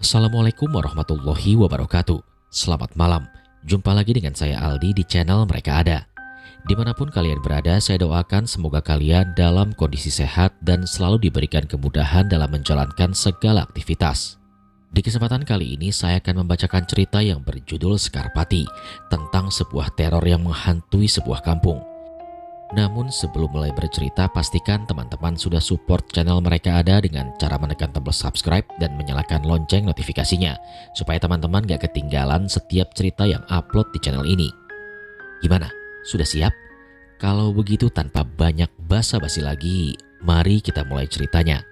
Assalamualaikum warahmatullahi wabarakatuh. Selamat malam, jumpa lagi dengan saya Aldi di channel Mereka Ada. Dimanapun kalian berada, saya doakan semoga kalian dalam kondisi sehat dan selalu diberikan kemudahan dalam menjalankan segala aktivitas. Di kesempatan kali ini saya akan membacakan cerita yang berjudul Sekar Pati tentang sebuah teror yang menghantui sebuah kampung. Namun sebelum mulai bercerita, pastikan teman-teman sudah support channel Mereka Ada dengan cara menekan tombol subscribe dan menyalakan lonceng notifikasinya, supaya teman-teman gak ketinggalan setiap cerita yang upload di channel ini. Gimana? Sudah siap? Kalau begitu tanpa banyak basa-basi lagi, mari kita mulai ceritanya.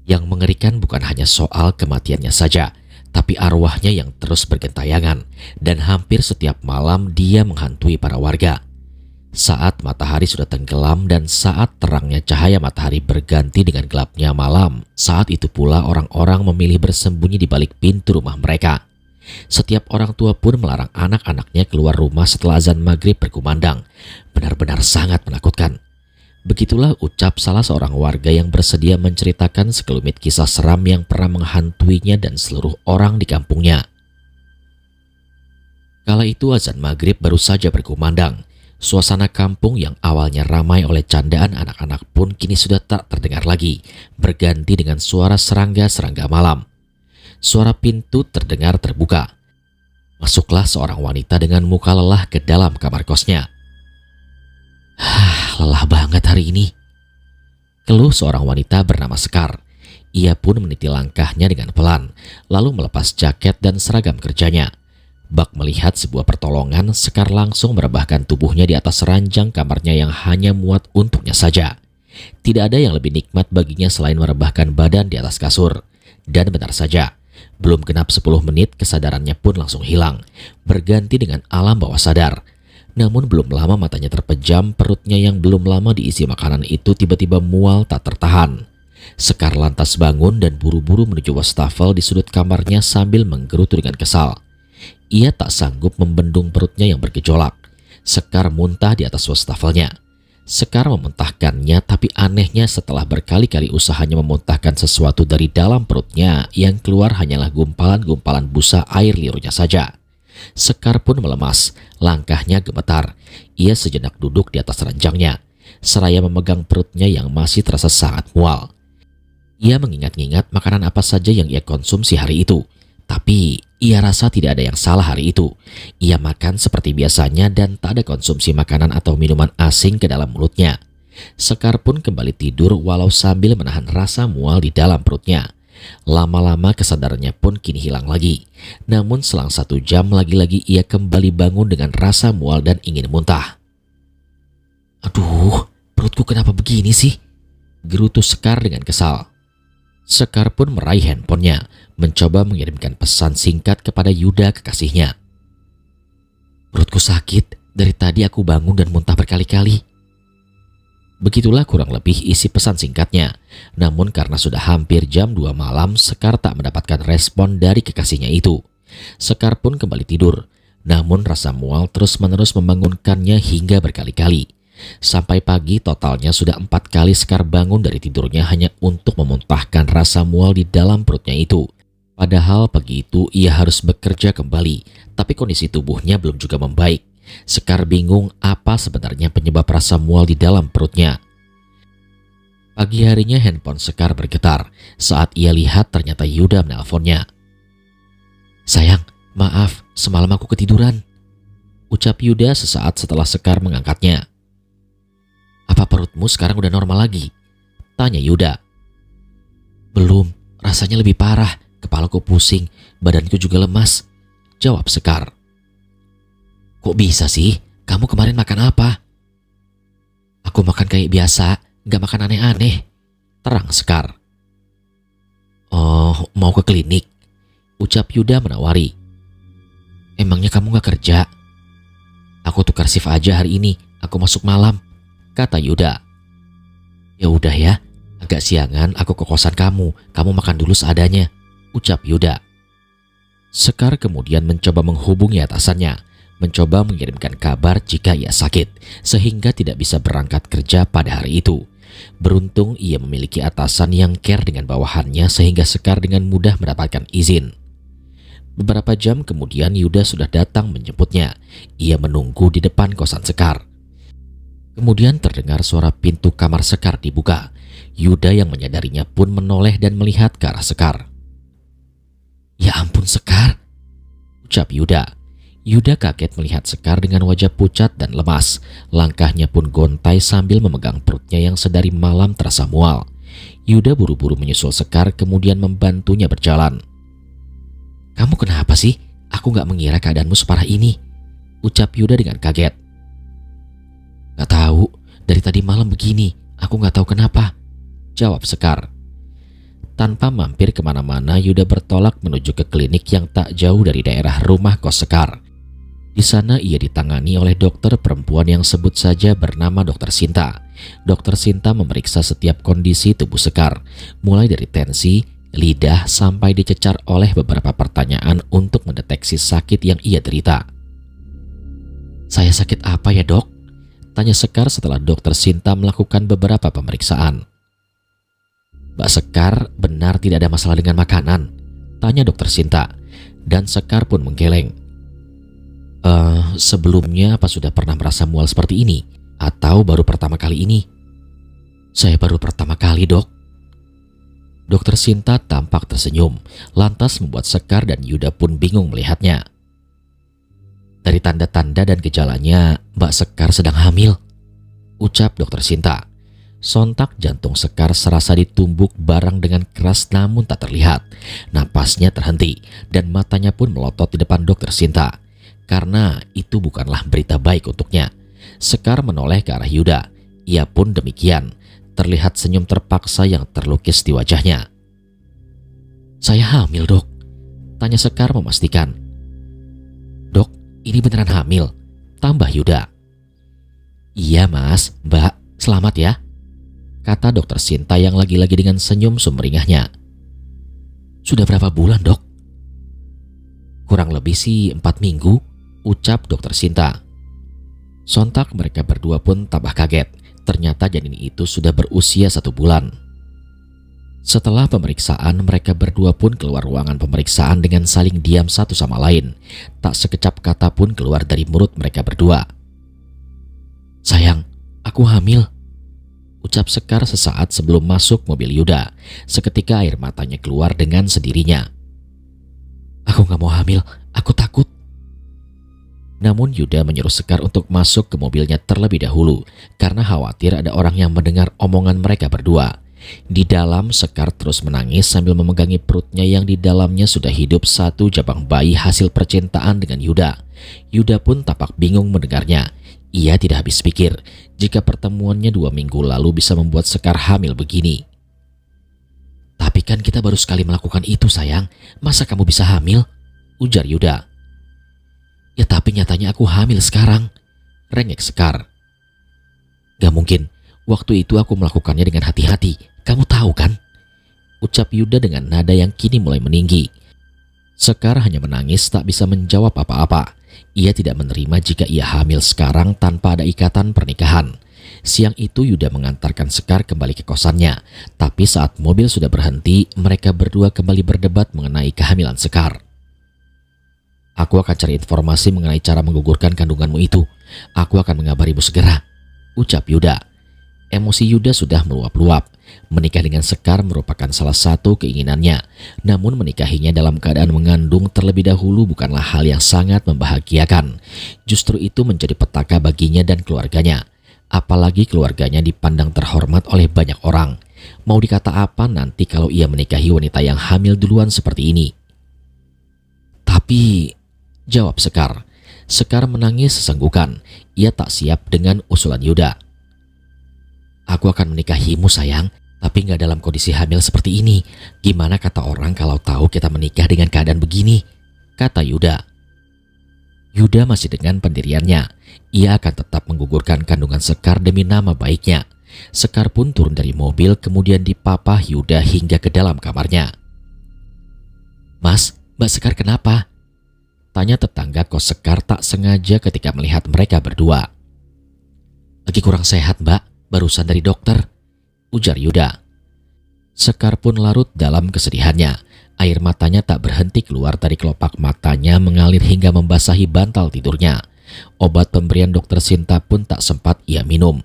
Yang mengerikan bukan hanya soal kematiannya saja, tapi arwahnya yang terus bergentayangan, dan hampir setiap malam dia menghantui para warga. Saat matahari sudah tenggelam dan saat terangnya cahaya matahari berganti dengan gelapnya malam, saat itu pula orang-orang memilih bersembunyi di balik pintu rumah mereka. Setiap orang tua pun melarang anak-anaknya keluar rumah setelah azan maghrib berkumandang. Benar-benar sangat menakutkan. Begitulah ucap salah seorang warga yang bersedia menceritakan sekelumit kisah seram yang pernah menghantuinya dan seluruh orang di kampungnya. Kala itu azan maghrib baru saja berkumandang. Suasana kampung yang awalnya ramai oleh candaan anak-anak pun kini sudah tak terdengar lagi, berganti dengan suara serangga-serangga malam. Suara pintu terdengar terbuka. Masuklah seorang wanita dengan muka lelah ke dalam kamar kosnya. Lelah banget hari ini, keluh seorang wanita bernama Sekar. Ia pun meniti langkahnya dengan pelan, lalu melepas jaket dan seragam kerjanya. Bak melihat sebuah pertolongan, Sekar langsung merebahkan tubuhnya di atas ranjang kamarnya yang hanya muat untuknya saja. Tidak ada yang lebih nikmat baginya selain merebahkan badan di atas kasur. Dan benar saja, belum genap 10 menit kesadarannya pun langsung hilang, berganti dengan alam bawah sadar. Namun belum lama matanya terpejam, perutnya yang belum lama diisi makanan itu tiba-tiba mual tak tertahan. Sekar lantas bangun dan buru-buru menuju wastafel di sudut kamarnya sambil menggerutu dengan kesal. Ia tak sanggup membendung perutnya yang bergejolak. Sekar muntah di atas wastafelnya. Sekar memuntahkannya, tapi anehnya setelah berkali-kali usahanya memuntahkan sesuatu dari dalam perutnya, yang keluar hanyalah gumpalan-gumpalan busa air liurnya saja. Sekar pun melemas, langkahnya gemetar. Ia sejenak duduk di atas ranjangnya, seraya memegang perutnya yang masih terasa sangat mual. Ia mengingat-ingat makanan apa saja yang ia konsumsi hari itu. Tapi ia rasa tidak ada yang salah hari itu. Ia makan seperti biasanya dan tak ada konsumsi makanan atau minuman asing ke dalam mulutnya. Sekar pun kembali tidur walau sambil menahan rasa mual di dalam perutnya. Lama-lama kesadarannya pun kini hilang lagi. Namun selang 1 jam lagi-lagi ia kembali bangun dengan rasa mual dan ingin muntah. Aduh, perutku kenapa begini sih? Gerutu Sekar dengan kesal. Sekar pun meraih handphonenya, mencoba mengirimkan pesan singkat kepada Yuda kekasihnya. Perutku sakit, dari tadi aku bangun dan muntah berkali-kali. Begitulah kurang lebih isi pesan singkatnya. Namun karena sudah hampir jam 2 malam, Sekar tak mendapatkan respon dari kekasihnya itu. Sekar pun kembali tidur. Namun rasa mual terus-menerus membangunkannya hingga berkali-kali. Sampai pagi totalnya sudah 4 kali Sekar bangun dari tidurnya hanya untuk memuntahkan rasa mual di dalam perutnya itu. Padahal pagi itu ia harus bekerja kembali, tapi kondisi tubuhnya belum juga membaik. Sekar bingung apa sebenarnya penyebab rasa mual di dalam perutnya. Pagi harinya handphone Sekar bergetar saat ia lihat ternyata Yuda menelponnya. Sayang, maaf, semalam aku ketiduran, ucap Yuda sesaat setelah Sekar mengangkatnya. Apa perutmu sekarang udah normal lagi? Tanya Yuda. Belum, rasanya lebih parah, kepalaku pusing, badanku juga lemas, jawab Sekar. Kok bisa sih? Kamu kemarin makan apa? Aku makan kayak biasa, gak makan aneh-aneh, terang Sekar. Oh, mau ke klinik? Ucap Yuda menawari. Emangnya kamu gak kerja? Aku tukar shift aja hari ini, aku masuk malam, kata Yuda. Ya udah ya, agak siangan aku ke kosan kamu makan dulu seadanya, ucap Yuda. Sekar kemudian mencoba menghubungi atasannya, mencoba mengirimkan kabar jika ia sakit, sehingga tidak bisa berangkat kerja pada hari itu. Beruntung ia memiliki atasan yang care dengan bawahannya sehingga Sekar dengan mudah mendapatkan izin. Beberapa jam kemudian Yuda sudah datang menjemputnya. Ia menunggu di depan kosan Sekar. Kemudian terdengar suara pintu kamar Sekar dibuka. Yuda yang menyadarinya pun menoleh dan melihat ke arah Sekar. "Ya ampun Sekar," ucap Yuda. Yuda kaget melihat Sekar dengan wajah pucat dan lemas. Langkahnya pun gontai sambil memegang perutnya yang sedari malam terasa mual. Yuda buru-buru menyusul Sekar kemudian membantunya berjalan. "Kamu kenapa sih? Aku gak mengira keadaanmu separah ini," ucap Yuda dengan kaget. "Gak tahu, dari tadi malam begini, aku gak tahu kenapa," jawab Sekar. Tanpa mampir kemana-mana, Yuda bertolak menuju ke klinik yang tak jauh dari daerah rumah kos Sekar. Di sana ia ditangani oleh dokter perempuan yang sebut saja bernama Dokter Sinta. Dokter Sinta memeriksa setiap kondisi tubuh Sekar, mulai dari tensi, lidah, sampai dicecar oleh beberapa pertanyaan untuk mendeteksi sakit yang ia derita. "Saya sakit apa ya dok?" tanya Sekar setelah Dokter Sinta melakukan beberapa pemeriksaan. "Mbak Sekar, benar tidak ada masalah dengan makanan?" tanya Dokter Sinta, dan Sekar pun menggeleng. Sebelumnya apa sudah pernah merasa mual seperti ini? Atau baru pertama kali ini?" "Saya baru pertama kali dok." Dokter Sinta tampak tersenyum, lantas membuat Sekar dan Yuda pun bingung melihatnya. "Dari tanda-tanda dan gejalanya, Mbak Sekar sedang hamil," ucap Dokter Sinta. Sontak jantung Sekar serasa ditumbuk barang dengan keras namun tak terlihat. Napasnya terhenti dan matanya pun melotot di depan Dokter Sinta. Karena itu bukanlah berita baik untuknya. Sekar menoleh ke arah Yuda. Ia pun demikian. Terlihat senyum terpaksa yang terlukis di wajahnya. "Saya hamil dok," tanya Sekar memastikan. "Dok, ini beneran hamil?" tambah Yuda. "Iya mas, mbak, selamat ya," kata Dokter Sinta yang lagi-lagi dengan senyum sumringahnya. "Sudah berapa bulan dok?" "Kurang lebih sih 4 minggu," ucap Dokter Sinta. Sontak mereka berdua pun tambah kaget. Ternyata janin itu sudah berusia 1 bulan. Setelah pemeriksaan, mereka berdua pun keluar ruangan pemeriksaan dengan saling diam satu sama lain. Tak sekecap kata pun keluar dari mulut mereka berdua. "Sayang, aku hamil," ucap Sekar sesaat sebelum masuk mobil Yuda. Seketika air matanya keluar dengan sendirinya. "Aku gak mau hamil, aku takut." Namun Yuda menyuruh Sekar untuk masuk ke mobilnya terlebih dahulu karena khawatir ada orang yang mendengar omongan mereka berdua. Di dalam, Sekar terus menangis sambil memegangi perutnya yang di dalamnya sudah hidup 1 jabang bayi hasil percintaan dengan Yuda. Yuda pun tampak bingung mendengarnya. Ia tidak habis pikir jika pertemuannya 2 minggu lalu bisa membuat Sekar hamil begini. "Tapi kan kita baru sekali melakukan itu sayang, masa kamu bisa hamil?" ujar Yuda. "Ya tapi nyatanya aku hamil sekarang," rengek Sekar. "Gak mungkin, waktu itu aku melakukannya dengan hati-hati, kamu tahu kan?" ucap Yuda dengan nada yang kini mulai meninggi. Sekar hanya menangis tak bisa menjawab apa-apa. Ia tidak menerima jika ia hamil sekarang tanpa ada ikatan pernikahan. Siang itu Yuda mengantarkan Sekar kembali ke kosannya. Tapi saat mobil sudah berhenti, mereka berdua kembali berdebat mengenai kehamilan Sekar. "Aku akan cari informasi mengenai cara menggugurkan kandunganmu itu. Aku akan mengabarimu segera," ucap Yuda. Emosi Yuda sudah meluap-luap. Menikah dengan Sekar merupakan salah satu keinginannya. Namun menikahinya dalam keadaan mengandung terlebih dahulu bukanlah hal yang sangat membahagiakan. Justru itu menjadi petaka baginya dan keluarganya. Apalagi keluarganya dipandang terhormat oleh banyak orang. Mau dikata apa nanti kalau ia menikahi wanita yang hamil duluan seperti ini? "Tapi," jawab Sekar. Sekar menangis sesenggukan. Ia tak siap dengan usulan Yuda. "Aku akan menikahimu sayang, tapi gak dalam kondisi hamil seperti ini. Gimana kata orang kalau tahu kita menikah dengan keadaan begini?" kata Yuda. Yuda masih dengan pendiriannya. Ia akan tetap menggugurkan kandungan Sekar demi nama baiknya. Sekar pun turun dari mobil kemudian dipapah Yuda hingga ke dalam kamarnya. "Mas, Mbak Sekar kenapa?" Tanya tetangga kos Sekar tak sengaja ketika melihat mereka berdua. Lagi kurang sehat, Mbak, barusan dari dokter, ujar Yuda. Sekar pun larut dalam kesedihannya. Air matanya tak berhenti keluar dari kelopak matanya mengalir hingga membasahi bantal tidurnya. Obat pemberian dokter Sinta pun tak sempat ia minum.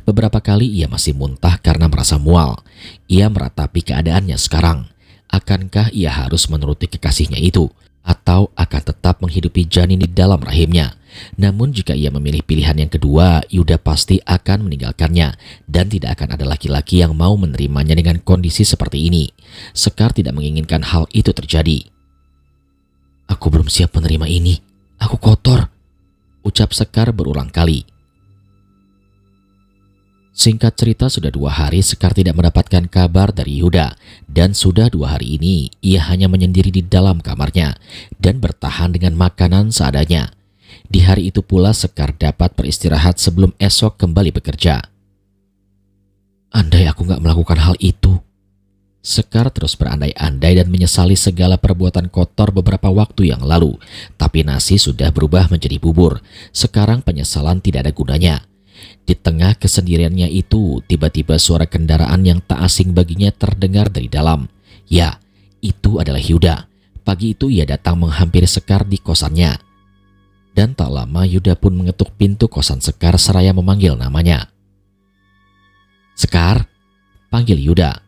Beberapa kali ia masih muntah karena merasa mual. Ia meratapi keadaannya sekarang. Akankah ia harus menuruti kekasihnya itu? Atau akan tetap menghidupi janin di dalam rahimnya? Namun jika ia memilih pilihan yang kedua, Yuda pasti akan meninggalkannya dan tidak akan ada laki-laki yang mau menerimanya dengan kondisi seperti ini. Sekar tidak menginginkan hal itu terjadi. Aku belum siap menerima ini. Aku kotor, ucap Sekar berulang kali. Singkat cerita, sudah 2 hari Sekar tidak mendapatkan kabar dari Yuda. Dan sudah 2 hari ini ia hanya menyendiri di dalam kamarnya dan bertahan dengan makanan seadanya. Di hari itu pula Sekar dapat beristirahat sebelum esok kembali bekerja. Andai aku gak melakukan hal itu. Sekar terus berandai-andai dan menyesali segala perbuatan kotor beberapa waktu yang lalu. Tapi nasi sudah berubah menjadi bubur. Sekarang penyesalan tidak ada gunanya. Di tengah kesendiriannya itu, tiba-tiba suara kendaraan yang tak asing baginya terdengar dari dalam. Ya, itu adalah Yuda. Pagi itu ia datang menghampiri Sekar di kosannya. Dan tak lama Yuda pun mengetuk pintu kosan Sekar seraya memanggil namanya. Sekar, panggil Yuda.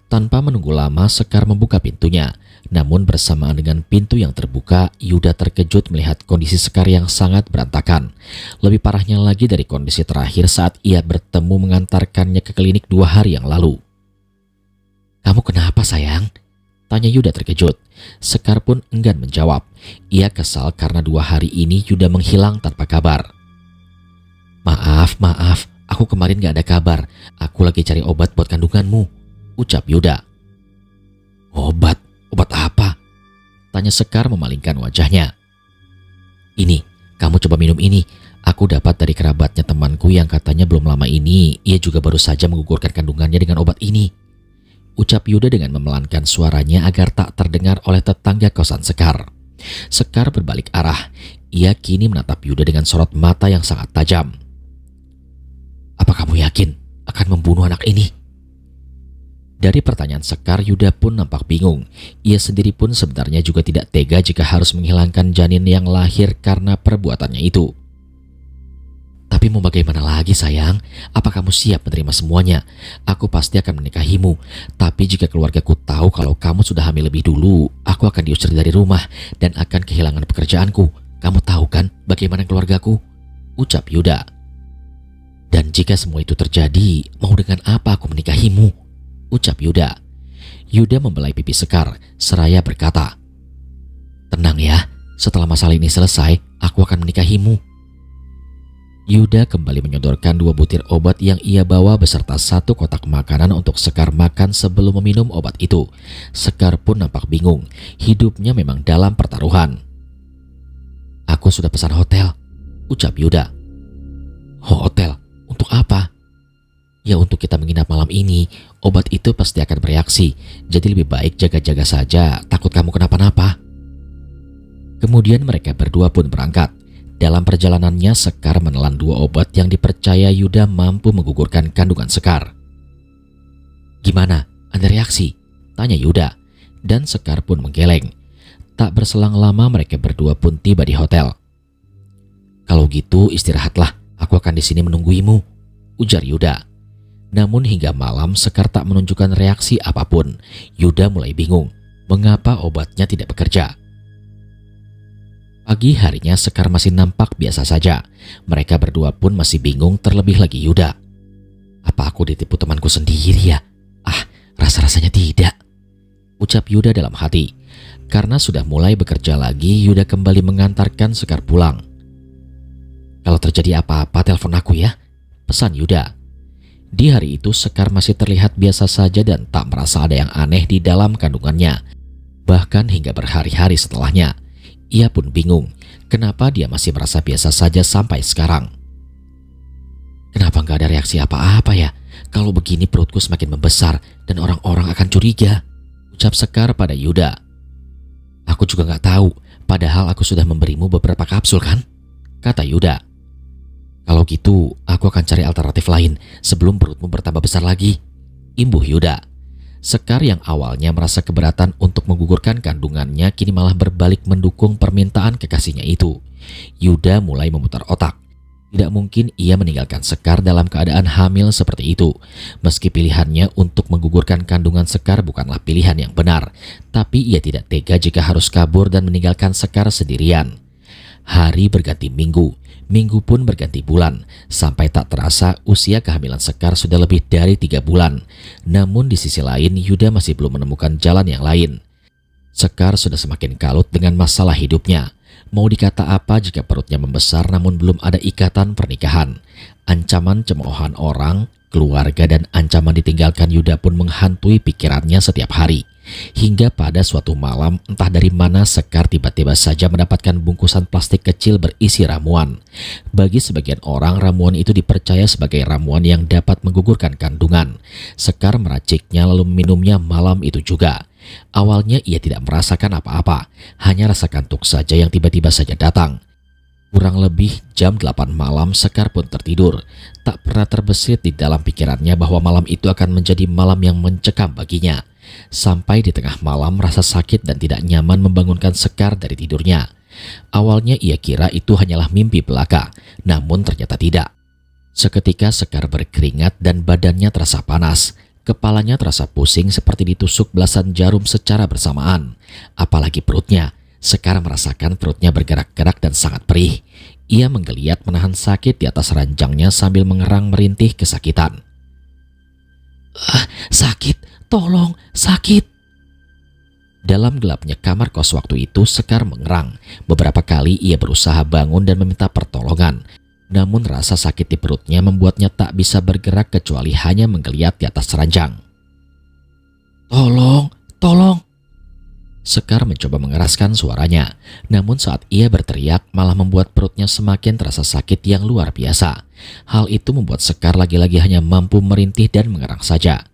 Tanpa menunggu lama, Sekar membuka pintunya. Namun bersamaan dengan pintu yang terbuka, Yuda terkejut melihat kondisi Sekar yang sangat berantakan. Lebih parahnya lagi dari kondisi terakhir saat ia bertemu mengantarkannya ke klinik 2 hari yang lalu. Kamu kenapa, sayang? Tanya Yuda terkejut. Sekar pun enggan menjawab. Ia kesal karena 2 hari ini Yuda menghilang tanpa kabar. Maaf, aku kemarin gak ada kabar. Aku lagi cari obat buat kandunganmu, ucap Yuda. Obat apa? Tanya Sekar memalingkan wajahnya. Ini, kamu coba minum ini. Aku dapat dari kerabatnya temanku yang katanya belum lama ini ia juga baru saja menggugurkan kandungannya dengan obat ini, ucap Yuda dengan memelankan suaranya agar tak terdengar oleh tetangga kosan Sekar. Sekar berbalik arah. Ia kini menatap Yuda dengan sorot mata yang sangat tajam. Apa kamu yakin akan membunuh anak ini? Dari pertanyaan Sekar, Yuda pun nampak bingung. Ia sendiri pun sebenarnya juga tidak tega jika harus menghilangkan janin yang lahir karena perbuatannya itu. Tapi mau bagaimana lagi, sayang? Apa kamu siap menerima semuanya? Aku pasti akan menikahimu. Tapi jika keluargaku tahu kalau kamu sudah hamil lebih dulu, aku akan diusir dari rumah dan akan kehilangan pekerjaanku. Kamu tahu kan bagaimana keluargaku? Ucap Yuda. Dan jika semua itu terjadi, mau dengan apa aku menikahimu? Ucap Yuda. Yuda membelai pipi Sekar seraya berkata, tenang ya, setelah masalah ini selesai, aku akan menikahimu. Yuda kembali menyodorkan 2 butir obat yang ia bawa beserta 1 kotak makanan untuk Sekar makan sebelum meminum obat itu. Sekar pun nampak bingung, hidupnya memang dalam pertaruhan. Aku sudah pesan hotel, ucap Yuda. Hotel? Untuk apa? Ya untuk kita menginap malam ini. Obat itu pasti akan bereaksi. Jadi lebih baik jaga-jaga saja, takut kamu kenapa-napa. Kemudian mereka berdua pun berangkat. Dalam perjalanannya Sekar menelan 2 obat yang dipercaya Yuda mampu menggugurkan kandungan Sekar. Gimana? Ada reaksi? Tanya Yuda. Dan Sekar pun menggeleng. Tak berselang lama mereka berdua pun tiba di hotel. Kalau gitu istirahatlah, aku akan di sini menungguimu, ujar Yuda. Namun hingga malam Sekar tak menunjukkan reaksi apapun. Yuda mulai bingung mengapa obatnya tidak bekerja. Pagi harinya Sekar masih nampak biasa saja. Mereka berdua pun masih bingung, terlebih lagi Yuda. Apa aku ditipu temanku sendiri ya? Rasa-rasanya tidak, ucap Yuda dalam hati. Karena sudah mulai bekerja lagi, Yuda kembali mengantarkan Sekar pulang. Kalau terjadi apa-apa telepon aku ya, pesan Yuda. Di hari itu Sekar masih terlihat biasa saja dan tak merasa ada yang aneh di dalam kandungannya. Bahkan hingga berhari-hari setelahnya, ia pun bingung kenapa dia masih merasa biasa saja sampai sekarang. Kenapa nggak ada reaksi apa-apa ya? Kalau begini perutku semakin membesar dan orang-orang akan curiga, ucap Sekar pada Yuda. Aku juga nggak tahu, Padahal aku sudah memberimu beberapa kapsul kan? Kata Yuda. Kalau gitu, aku akan cari alternatif lain sebelum perutmu bertambah besar lagi, imbuh Yuda. Sekar yang awalnya merasa keberatan untuk menggugurkan kandungannya kini malah berbalik mendukung permintaan kekasihnya itu. Yuda mulai memutar otak. Tidak mungkin ia meninggalkan Sekar dalam keadaan hamil seperti itu. Meski pilihannya untuk menggugurkan kandungan Sekar bukanlah pilihan yang benar, tapi ia tidak tega jika harus kabur dan meninggalkan Sekar sendirian. Hari berganti minggu, minggu pun berganti bulan, sampai tak terasa usia kehamilan Sekar sudah lebih dari 3 bulan. Namun di sisi lain, Yuda masih belum menemukan jalan yang lain. Sekar sudah semakin kalut dengan masalah hidupnya. Mau dikata apa jika perutnya membesar namun belum ada ikatan pernikahan. Ancaman cemoohan orang, keluarga, dan ancaman ditinggalkan Yuda pun menghantui pikirannya setiap hari. Hingga pada suatu malam, entah dari mana Sekar tiba-tiba saja mendapatkan bungkusan plastik kecil berisi ramuan. Bagi sebagian orang, ramuan itu dipercaya sebagai ramuan yang dapat menggugurkan kandungan. Sekar meraciknya lalu meminumnya malam itu juga. Awalnya ia tidak merasakan apa-apa, hanya rasa kantuk saja yang tiba-tiba saja datang. Kurang lebih jam 8 malam Sekar pun tertidur. Tak pernah terbesit di dalam pikirannya bahwa malam itu akan menjadi malam yang mencekam baginya. Sampai di tengah malam rasa sakit dan tidak nyaman membangunkan Sekar dari tidurnya. Awalnya ia kira itu hanyalah mimpi belaka, namun ternyata tidak. Seketika Sekar berkeringat dan badannya terasa panas. Kepalanya terasa pusing seperti ditusuk belasan jarum secara bersamaan. Apalagi perutnya. Sekar merasakan perutnya bergerak-gerak dan sangat perih. Ia menggeliat menahan sakit di atas ranjangnya sambil mengerang merintih kesakitan. Sakit, tolong, sakit. Dalam gelapnya kamar kos waktu itu, Sekar mengerang. Beberapa kali ia berusaha bangun dan meminta pertolongan. Namun rasa sakit di perutnya membuatnya tak bisa bergerak kecuali hanya menggeliat di atas ranjang. Tolong, tolong. Sekar mencoba mengeraskan suaranya, namun saat ia berteriak malah membuat perutnya semakin terasa sakit yang luar biasa. Hal itu membuat Sekar lagi-lagi hanya mampu merintih dan mengerang saja.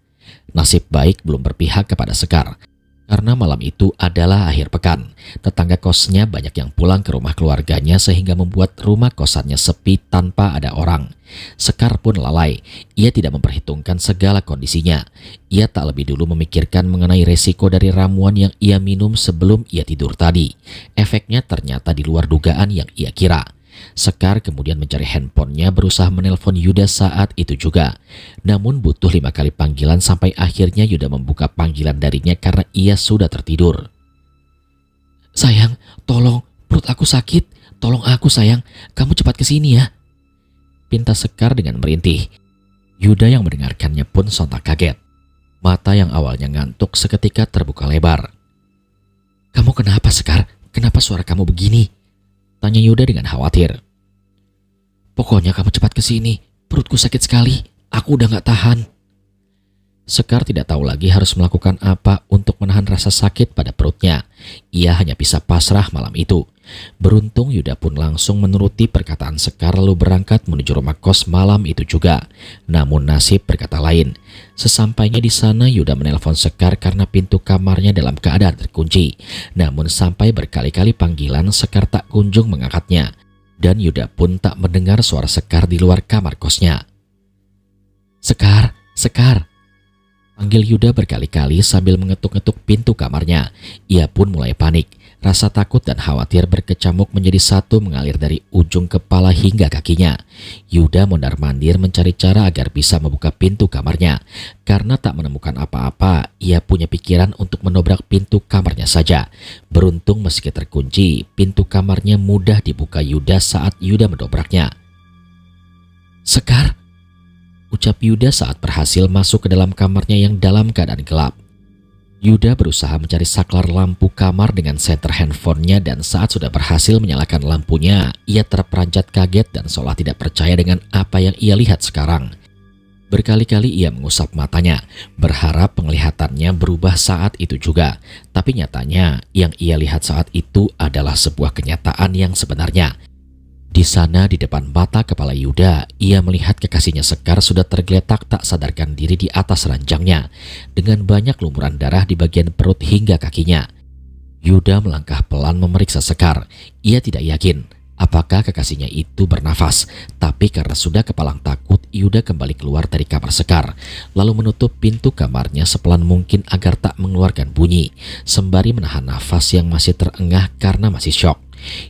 Nasib baik belum berpihak kepada Sekar, karena malam itu adalah akhir pekan. Tetangga kosnya banyak yang pulang ke rumah keluarganya sehingga membuat rumah kosannya sepi tanpa ada orang. Sekar pun lalai, ia tidak memperhitungkan segala kondisinya. Ia tak lebih dulu memikirkan mengenai resiko dari ramuan yang ia minum sebelum ia tidur tadi. Efeknya ternyata di luar dugaan yang ia kira. Sekar kemudian mencari handphonenya berusaha menelpon Yuda saat itu juga. Namun butuh 5 kali panggilan sampai akhirnya Yuda membuka panggilan darinya karena ia sudah tertidur. Sayang, tolong, perut aku sakit. Tolong aku sayang, kamu cepat ke sini ya. Pinta Sekar dengan merintih. Yuda yang mendengarkannya pun sontak kaget. Mata yang awalnya ngantuk seketika terbuka lebar. Kamu kenapa Sekar? Kenapa suara kamu begini? Tanya Yuda dengan khawatir. Pokoknya kamu cepat ke sini. Perutku sakit sekali. Aku udah gak tahan. Sekar tidak tahu lagi harus melakukan apa untuk menahan rasa sakit pada perutnya. Ia hanya bisa pasrah malam itu. Beruntung Yuda pun langsung menuruti perkataan Sekar lalu berangkat menuju rumah kos malam itu juga. Namun nasib berkata lain. Sesampainya di sana Yuda menelpon Sekar karena pintu kamarnya dalam keadaan terkunci. Namun sampai berkali-kali panggilan Sekar tak kunjung mengangkatnya. Dan Yuda pun tak mendengar suara Sekar di luar kamar kosnya. Sekar, Sekar. Panggil Yuda berkali-kali sambil mengetuk-ngetuk pintu kamarnya. Ia pun mulai panik. Rasa takut dan khawatir berkecamuk menjadi satu mengalir dari ujung kepala hingga kakinya. Yuda mondar-mandir mencari cara agar bisa membuka pintu kamarnya. Karena tak menemukan apa-apa, ia punya pikiran untuk menobrak pintu kamarnya saja. Beruntung meski terkunci, pintu kamarnya mudah dibuka Yuda saat Yuda mendobraknya. Sekar, ucap Yuda saat berhasil masuk ke dalam kamarnya yang dalam keadaan gelap. Yuda berusaha mencari saklar lampu kamar dengan senter handphonenya dan saat sudah berhasil menyalakan lampunya, ia terperanjat kaget dan seolah tidak percaya dengan apa yang ia lihat sekarang. Berkali-kali ia mengusap matanya, berharap penglihatannya berubah saat itu juga. Tapi nyatanya yang ia lihat saat itu adalah sebuah kenyataan yang sebenarnya. Di sana di depan mata kepala Yuda, ia melihat kekasihnya Sekar sudah tergeletak tak sadarkan diri di atas ranjangnya dengan banyak lumuran darah di bagian perut hingga kakinya. Yuda melangkah pelan memeriksa Sekar. Ia tidak yakin apakah kekasihnya itu bernafas, tapi karena sudah kepalang takut, Yuda kembali keluar dari kamar Sekar, lalu menutup pintu kamarnya sepelan mungkin agar tak mengeluarkan bunyi, sembari menahan nafas yang masih terengah karena masih syok.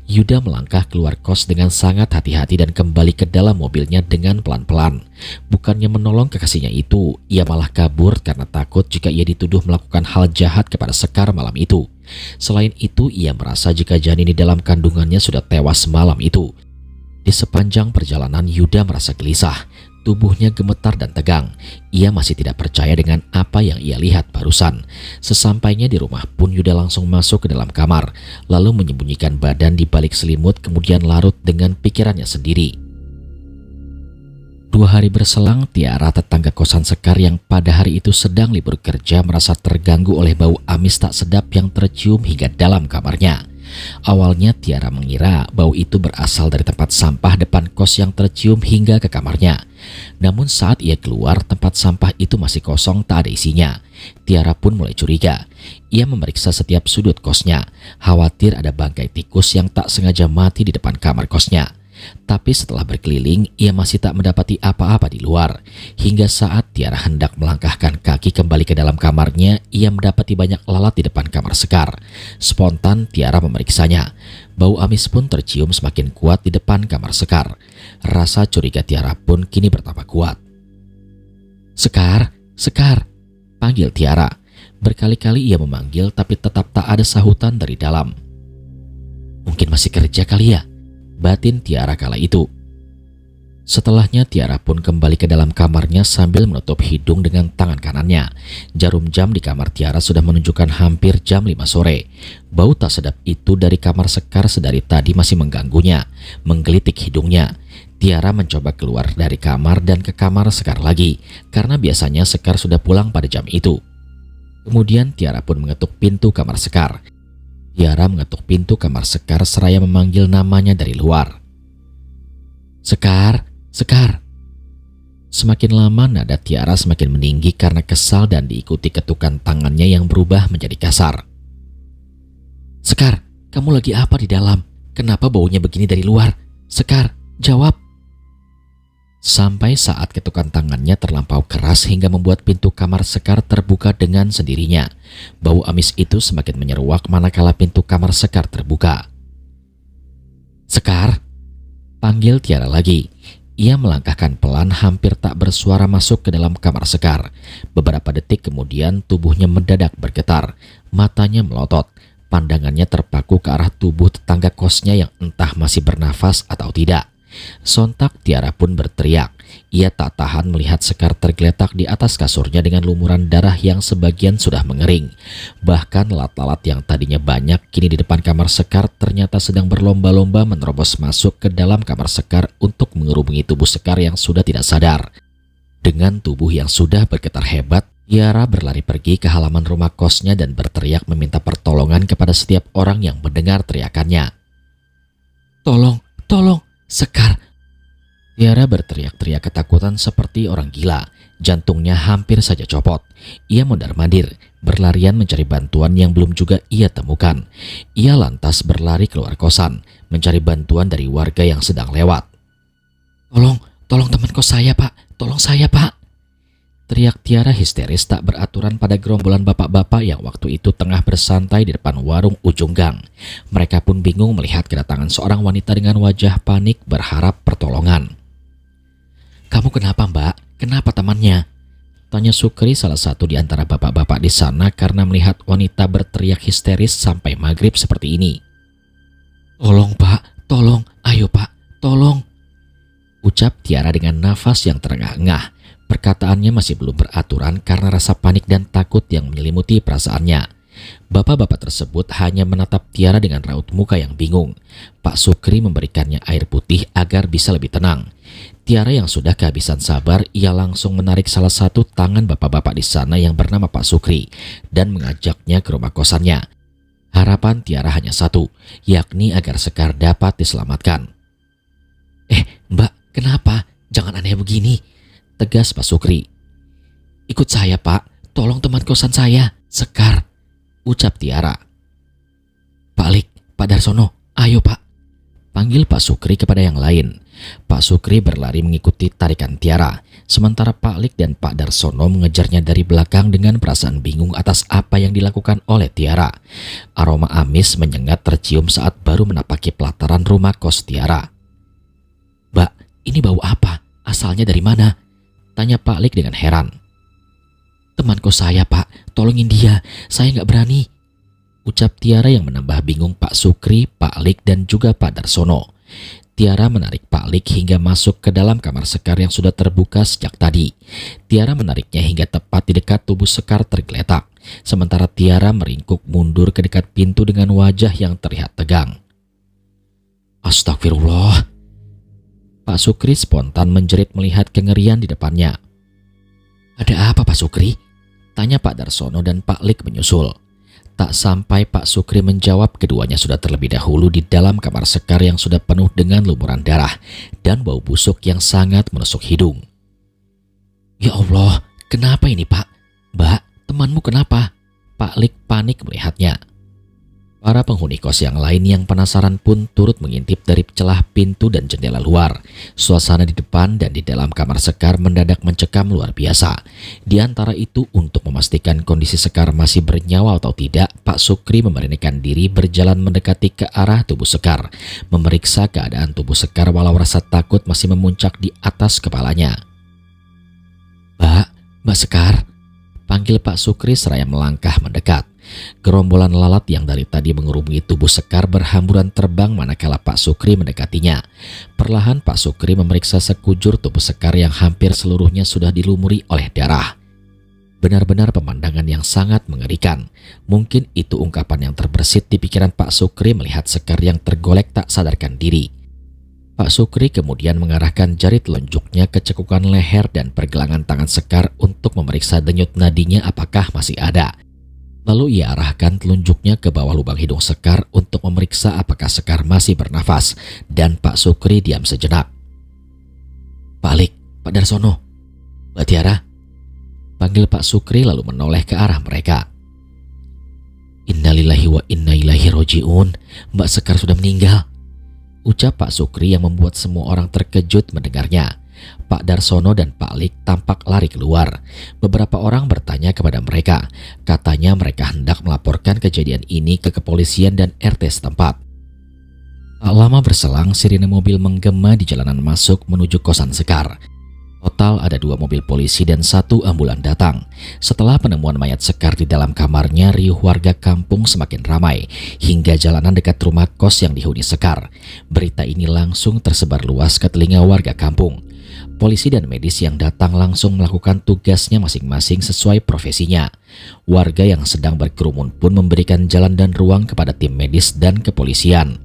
Yuda melangkah keluar kos dengan sangat hati-hati dan kembali ke dalam mobilnya dengan pelan-pelan. Bukannya menolong kekasihnya itu, ia malah kabur karena takut jika ia dituduh melakukan hal jahat kepada Sekar malam itu. Selain itu, ia merasa jika janin di dalam kandungannya sudah tewas malam itu. Di sepanjang perjalanan, Yuda merasa gelisah. Tubuhnya gemetar dan tegang. Ia masih tidak percaya dengan apa yang ia lihat barusan. Sesampainya di rumah pun, Yuda langsung masuk ke dalam kamar, lalu menyembunyikan badan di balik selimut, kemudian larut dengan pikirannya sendiri. 2 hari berselang, Tiara, tetangga kosan Sekar yang pada hari itu sedang libur kerja, merasa terganggu oleh bau amis tak sedap yang tercium hingga dalam kamarnya. Awalnya Tiara mengira bau itu berasal dari tempat sampah depan kos yang tercium hingga ke kamarnya. Namun saat ia keluar, tempat sampah itu masih kosong, tak ada isinya. Tiara pun mulai curiga. Ia memeriksa setiap sudut kosnya, khawatir ada bangkai tikus yang tak sengaja mati di depan kamar kosnya. Tapi setelah berkeliling, ia masih tak mendapati apa-apa di luar. Hingga saat Tiara hendak melangkahkan kaki kembali ke dalam kamarnya, ia mendapati banyak lalat di depan kamar Sekar. Spontan Tiara memeriksanya. Bau amis pun tercium semakin kuat di depan kamar Sekar. Rasa curiga Tiara pun kini bertambah kuat. "Sekar, Sekar," panggil Tiara. Berkali-kali ia memanggil tapi tetap tak ada sahutan dari dalam. "Mungkin masih kerja kali ya," batin Tiara kala itu. Setelahnya Tiara pun kembali ke dalam kamarnya sambil menutup hidung dengan tangan kanannya. Jarum jam di kamar Tiara sudah menunjukkan hampir jam 5 sore. Bau tak sedap itu dari kamar Sekar sedari tadi masih mengganggunya, menggelitik hidungnya. Tiara mencoba keluar dari kamar dan ke kamar Sekar lagi, karena biasanya Sekar sudah pulang pada jam itu. Kemudian Tiara pun mengetuk pintu kamar Sekar. Tiara mengetuk pintu kamar Sekar seraya memanggil namanya dari luar. "Sekar, Sekar." Semakin lama nada Tiara semakin meninggi karena kesal dan diikuti ketukan tangannya yang berubah menjadi kasar. "Sekar, kamu lagi apa di dalam? Kenapa baunya begini dari luar? Sekar, jawab." Sampai saat ketukan tangannya terlampau keras hingga membuat pintu kamar Sekar terbuka dengan sendirinya. Bau amis itu semakin menyeruak manakala pintu kamar Sekar terbuka. "Sekar," panggil Tiara lagi. Ia melangkahkan pelan, hampir tak bersuara masuk ke dalam kamar Sekar. Beberapa detik kemudian tubuhnya mendadak bergetar. Matanya melotot. Pandangannya terpaku ke arah tubuh tetangga kosnya yang entah masih bernafas atau tidak. Sontak Tiara pun berteriak. Ia tak tahan melihat Sekar tergeletak di atas kasurnya dengan lumuran darah yang sebagian sudah mengering. Bahkan lalat-lalat yang tadinya banyak kini di depan kamar Sekar ternyata sedang berlomba-lomba menerobos masuk ke dalam kamar Sekar untuk mengerubungi tubuh Sekar yang sudah tidak sadar. Dengan tubuh yang sudah bergetar hebat, Tiara berlari pergi ke halaman rumah kosnya dan berteriak meminta pertolongan kepada setiap orang yang mendengar teriakannya. "Tolong, tolong, Sekar!" Tiara berteriak-teriak ketakutan seperti orang gila. Jantungnya hampir saja copot. Ia mondar-mandir, berlarian mencari bantuan yang belum juga ia temukan. Ia lantas berlari keluar kosan, mencari bantuan dari warga yang sedang lewat. Tolong teman kos saya, Pak! Tolong saya, Pak!" Teriak Tiara histeris tak beraturan pada gerombolan bapak-bapak yang waktu itu tengah bersantai di depan warung ujung gang. Mereka pun bingung melihat kedatangan seorang wanita dengan wajah panik berharap pertolongan. "Kamu kenapa, Mbak? Kenapa temannya?" tanya Sukri, salah satu di antara bapak-bapak di sana, karena melihat wanita berteriak histeris sampai maghrib seperti ini. "Tolong, Pak, tolong, ayo Pak, tolong," ucap Tiara dengan nafas yang terengah-engah. Perkataannya masih belum beraturan karena rasa panik dan takut yang menyelimuti perasaannya. Bapak-bapak tersebut hanya menatap Tiara dengan raut muka yang bingung. Pak Sukri memberikannya air putih agar bisa lebih tenang. Tiara yang sudah kehabisan sabar, ia langsung menarik salah satu tangan bapak-bapak di sana yang bernama Pak Sukri dan mengajaknya ke rumah kosannya. Harapan Tiara hanya satu, yakni agar Sekar dapat diselamatkan. Mbak, kenapa? Jangan aneh begini," tegas Pak Sukri. "Ikut saya, Pak. Tolong teman kosan saya, Sekar," ucap Tiara. Pak Lik, Pak Darsono, ayo Pak. Panggil Pak Sukri kepada yang lain. Pak Sukri berlari mengikuti tarikan Tiara, sementara Pak Lik dan Pak Darsono mengejarnya dari belakang dengan perasaan bingung atas apa yang dilakukan oleh Tiara. Aroma amis menyengat tercium saat baru menapaki pelataran rumah kos Tiara. "Mbak, ini bau apa? Asalnya dari mana?" tanya Pak Lik dengan heran. "Teman kos saya Pak, tolongin dia, saya nggak berani," ucap Tiara yang menambah bingung Pak Sukri, Pak Lik dan juga Pak Darsono. Tiara menarik Pak Lik hingga masuk ke dalam kamar Sekar yang sudah terbuka sejak tadi. Tiara menariknya hingga tepat di dekat tubuh Sekar tergeletak, sementara Tiara meringkuk mundur ke dekat pintu dengan wajah yang terlihat tegang. "Astagfirullah." Pak Sukri spontan menjerit melihat kengerian di depannya. "Ada apa Pak Sukri?" tanya Pak Darsono dan Pak Lik menyusul. Tak sampai Pak Sukri menjawab, keduanya sudah terlebih dahulu di dalam kamar Sekar yang sudah penuh dengan lumuran darah dan bau busuk yang sangat menusuk hidung. "Ya Allah, kenapa ini Pak? Mbak, temanmu kenapa?" Pak Lik panik melihatnya. Para penghuni kos yang lain yang penasaran pun turut mengintip dari celah pintu dan jendela luar. Suasana di depan dan di dalam kamar Sekar mendadak mencekam luar biasa. Di antara itu, untuk memastikan kondisi Sekar masih bernyawa atau tidak, Pak Sukri memberanikan diri berjalan mendekati ke arah tubuh Sekar, memeriksa keadaan tubuh Sekar walau rasa takut masih memuncak di atas kepalanya. Mbak Sekar," panggil Pak Sukri seraya melangkah mendekat. Gerombolan lalat yang dari tadi mengerumuni tubuh Sekar berhamburan terbang manakala Pak Sukri mendekatinya. Perlahan Pak Sukri memeriksa sekujur tubuh Sekar yang hampir seluruhnya sudah dilumuri oleh darah. Benar-benar pemandangan yang sangat mengerikan. Mungkin itu ungkapan yang terbersit di pikiran Pak Sukri melihat Sekar yang tergolek tak sadarkan diri. Pak Sukri kemudian mengarahkan jari telunjuknya ke cekukan leher dan pergelangan tangan Sekar untuk memeriksa denyut nadinya apakah masih ada. Lalu ia arahkan telunjuknya ke bawah lubang hidung Sekar untuk memeriksa apakah Sekar masih bernafas, dan Pak Sukri diam sejenak. "Pak Lik, Pak Darsono, Mbak Tiara," panggil Pak Sukri lalu menoleh ke arah mereka. "Innalillahi wa inna ilaihi roji'un, Mbak Sekar sudah meninggal," ucap Pak Sukri yang membuat semua orang terkejut mendengarnya. Pak Darsono dan Pak Lik tampak lari keluar. Beberapa orang bertanya kepada mereka. Katanya mereka hendak melaporkan kejadian ini ke kepolisian dan RT setempat. Tak lama berselang, sirine mobil menggema di jalanan masuk menuju kosan Sekar. Total ada 2 mobil polisi dan 1 ambulan datang. Setelah penemuan mayat Sekar di dalam kamarnya, riuh warga kampung semakin ramai hingga jalanan dekat rumah kos yang dihuni Sekar. Berita ini langsung tersebar luas ke telinga warga kampung. Polisi dan medis yang datang langsung melakukan tugasnya masing-masing sesuai profesinya. Warga yang sedang berkerumun pun memberikan jalan dan ruang kepada tim medis dan kepolisian.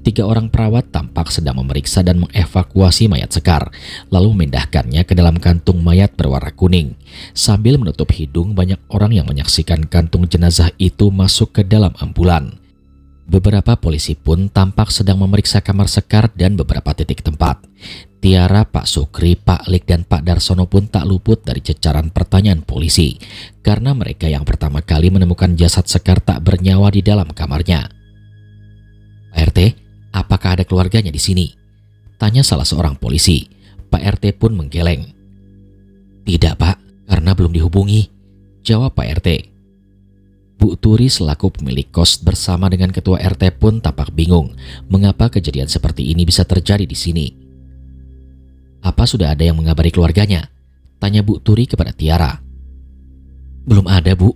3 orang perawat tampak sedang memeriksa dan mengevakuasi mayat Sekar, lalu memindahkannya ke dalam kantung mayat berwarna kuning. Sambil menutup hidung, banyak orang yang menyaksikan kantung jenazah itu masuk ke dalam ambulan. Beberapa polisi pun tampak sedang memeriksa kamar Sekar dan beberapa titik tempat. Tiara, Pak Sukri, Pak Lik, dan Pak Darsono pun tak luput dari cecaran pertanyaan polisi, karena mereka yang pertama kali menemukan jasad Sekar tak bernyawa di dalam kamarnya. "Pak RT, apakah ada keluarganya di sini?" tanya salah seorang polisi. Pak RT pun menggeleng. "Tidak Pak, karena belum dihubungi," jawab Pak RT. Bu Turi selaku pemilik kos bersama dengan ketua RT pun tampak bingung mengapa kejadian seperti ini bisa terjadi di sini. "Apa sudah ada yang mengabari keluarganya?" tanya Bu Turi kepada Tiara. "Belum ada Bu."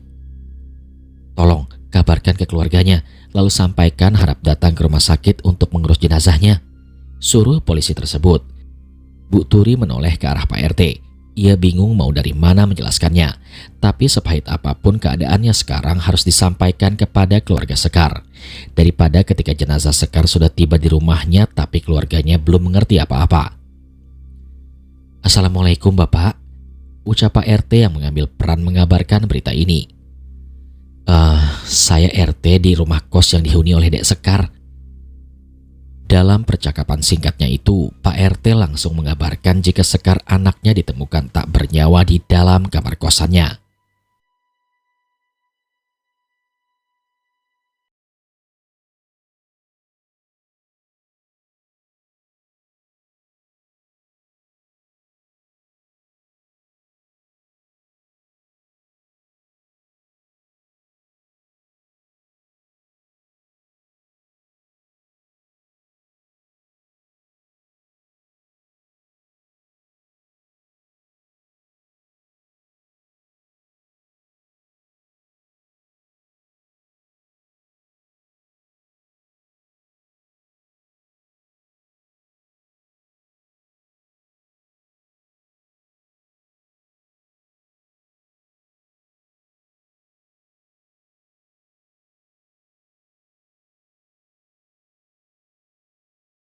"Tolong kabarkan ke keluarganya, lalu sampaikan harap datang ke rumah sakit untuk mengurus jenazahnya," suruh polisi tersebut. Bu Turi menoleh ke arah Pak RT. Ia bingung mau dari mana menjelaskannya, tapi sepahit apapun keadaannya sekarang harus disampaikan kepada keluarga Sekar. Daripada ketika jenazah Sekar sudah tiba di rumahnya tapi keluarganya belum mengerti apa-apa. "Assalamualaikum Bapak," ucap Pak RT yang mengambil peran mengabarkan berita ini. Saya RT di rumah kos yang dihuni oleh Dek Sekar." Dalam percakapan singkatnya itu, Pak RT langsung mengabarkan jika Sekar anaknya ditemukan tak bernyawa di dalam kamar kosannya.